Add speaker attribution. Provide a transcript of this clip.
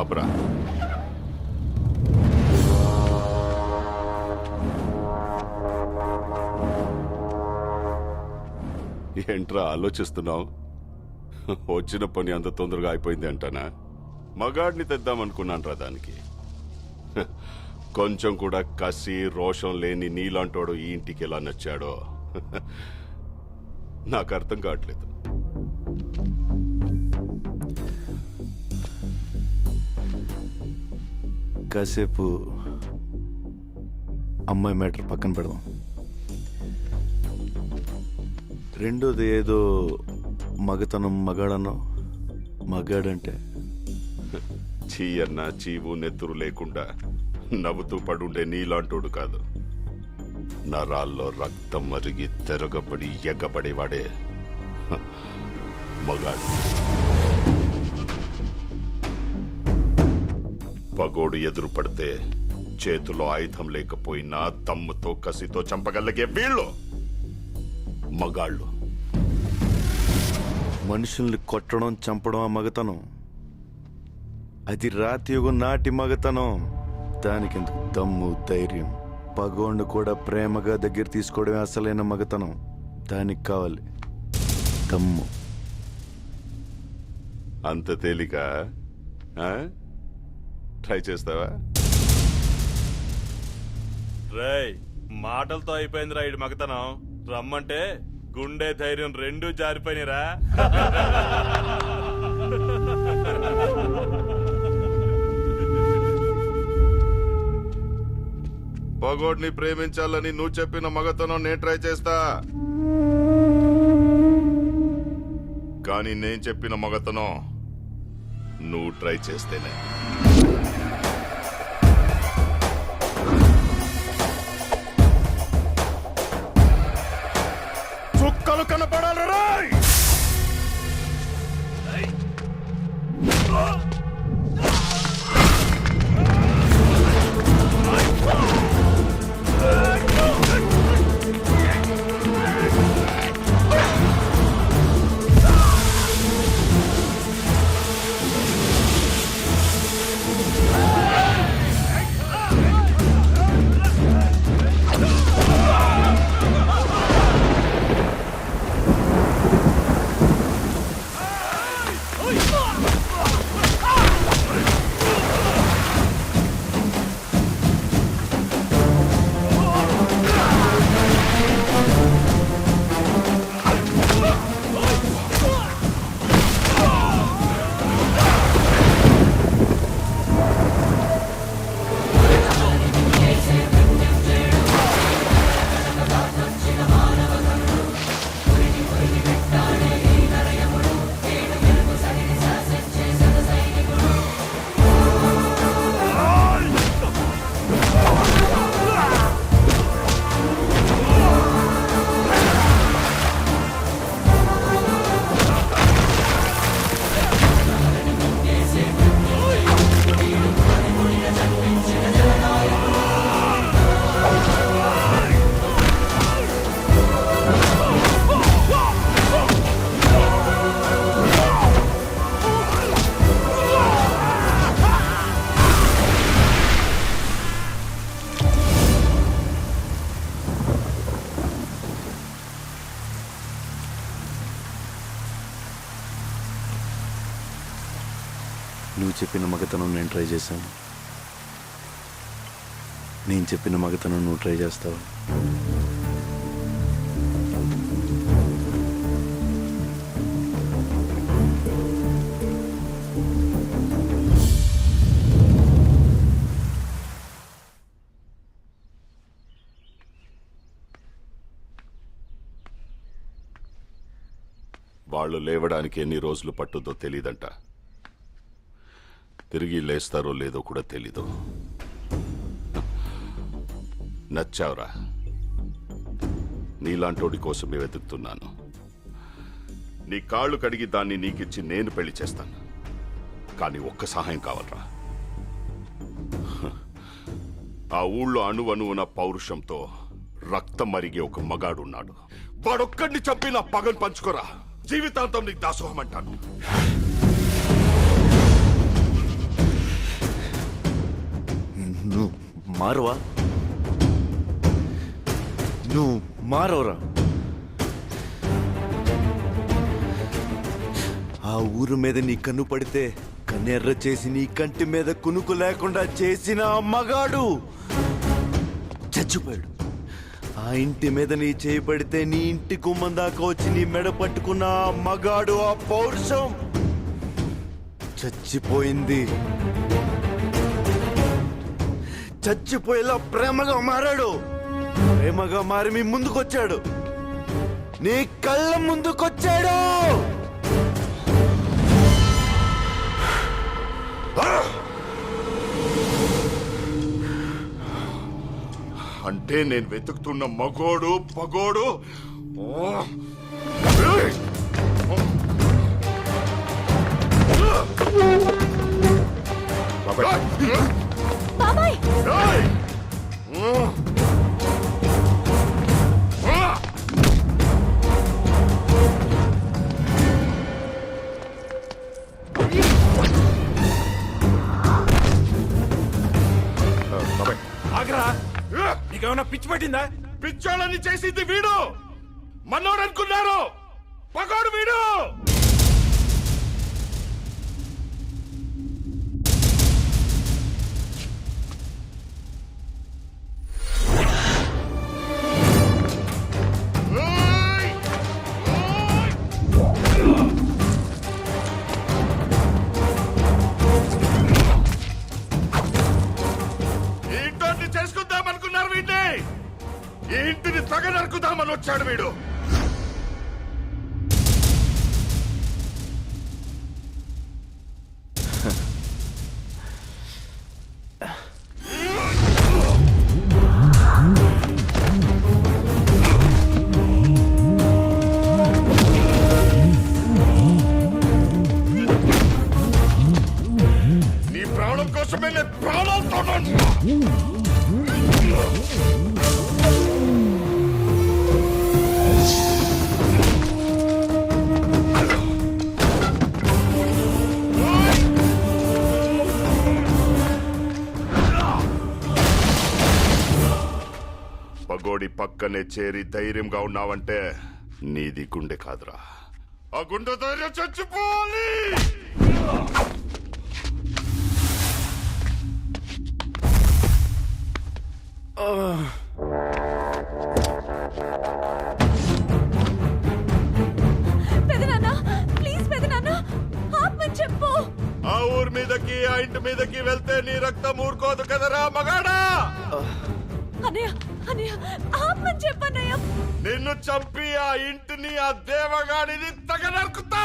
Speaker 1: ఆబ్రా. ఏంట్రా ఆలోచిస్తున్నావు? వచ్చిన పని అంత తొందరగా అయిపోయింది అంటానా? మగాడిని తెద్దామనుకున్నాను రా దానికి. కొంచెం కూడా కసి రోషం లేని నీలాంటోడు ఈ ఇంటికి ఎలా నచ్చాడో నాకు అర్థం కావట్లేదు.
Speaker 2: కాసేపు అమ్మాయి మ్యాటర్ పక్కన పెడదాం. రెండోది ఏదో మగతనం మగాడనో. మగాడంటే
Speaker 1: చీ అన్న చీవు నెత్తురు లేకుండా నవ్వుతూ పడుండే నీలాంటోడు కాదు. నరాల్లో రక్తం మరిగి తెరగబడి ఎగ్గబడేవాడే మగాడు. పగోడు ఎదురు పడితే చేతిలో ఆయుధం లేకపోయినా దమ్ముతో కసితో చంపగలిగే వీళ్ళు మగాళ్ళు.
Speaker 2: మనుషుల్ని కొట్టడం చంపడం ఆ మగతనం. అది రాతియుగం నాటి మగతనం. దానికెందుకు దమ్ము ధైర్యం? పగోండు కూడా ప్రేమగా దగ్గర తీసుకోవడమే అసలైన మగతనం. దానికి కావాలి దమ్ము.
Speaker 1: అంత తేలిక? ట్రై చేస్తావా?
Speaker 3: రేయ్, మాటలతో అయిపోయింది రా ఇటు మగతనం. రమ్మంటే గుండె ధైర్యం రెండూ జారిపోయినరా.
Speaker 1: పగోడ్ని ప్రేమించాలని నువ్వు చెప్పిన మగతనం నేను ట్రై చేస్తా. కానీ నేను చెప్పిన మగతనం నువ్వు ట్రై చేస్తేనే. చుక్కలు కనపడాలి రాయ్.
Speaker 2: నువ్వు చెప్పిన మగతనం నేను ట్రై చేశాను. నేను చెప్పిన మగతనం నువ్వు ట్రై చేస్తావా?
Speaker 1: వాళ్ళు లేవడానికి ఎన్ని రోజులు పట్టుద్దో తెలీదంట. తిరిగి లేస్తారో లేదో కూడా తెలీదు. నచ్చావురా. నీలాంటోడి కోసమే వెతుకుతున్నాను. నీ కాళ్ళు కడిగి దాన్ని నీకిచ్చి నేను పెళ్లి చేస్తాను. కానీ ఒక్క సహాయం కావాలరా. ఆ ఊళ్ళో అణువణువున పౌరుషంతో రక్తం మరిగే ఒక మగాడున్నాడు. వాడొక్కడిని చంపి నా పగను పంచుకోరా. జీవితాంతం నీకు దాసోహం అంటాను.
Speaker 2: నువ్వు మారవా? నువ్వు మారవరా? ఆ ఊరు మీద నీ కన్ను పడితే కన్నెర్ర చేసి నీ కంటి మీద కునుకు లేకుండా చేసిన ఆ మగాడు చచ్చిపోయాడు. ఆ ఇంటి మీద నీ చేయి పడితే నీ ఇంటి గుమ్మం దాకా వచ్చి నీ మెడ పట్టుకున్న ఆ మగాడు, ఆ పౌరుషం చచ్చిపోయింది. చచ్చిపోయేలా ప్రేమగా మారాడు. ప్రేమగా మారి మీ ముందుకొచ్చాడు. నీ కళ్ళ ముందుకొచ్చాడు.
Speaker 1: అంటే నేను వెతుకుతున్న మగోడు పగోడు
Speaker 4: బాబాయ్
Speaker 3: ఆగరా, నీకేమన్నా పిచ్చి పట్టిందా?
Speaker 1: పిచ్చోళ్ళని చేసింది వీడు. మనోడు అనుకున్నారు, పగోడు వీడు. చేసుకుందామనుకున్నారు వీడిని. ఈ ఇంటిని తగ నరుకుదామని వచ్చాడు వీడు. నీ ప్రాణం కోసమే నేను ప్రాణాలతో పగోడి పక్కనే చేరి ధైర్యంగా ఉన్నావంటే నీది గుండె కాదురా. ఆ గుండె ధైర్యం చచ్చిపోవాలి.
Speaker 4: పెదనాన్న ప్లీజ్ పెదనాన్న ఆపమని చెప్పు.
Speaker 1: ఆ ఊరి మీదకి ఆ ఇంటి మీదకి వెళ్తే నీ రక్తం ఊరుకోదు కదరా మగాడా.
Speaker 4: అన్నయ్య అన్నయ్య ఆపమని చెప్పన్నయ్య.
Speaker 1: నిన్ను చంపి ఆ ఇంటిని ఆ దేవగాడిని తగ నరుకుతా.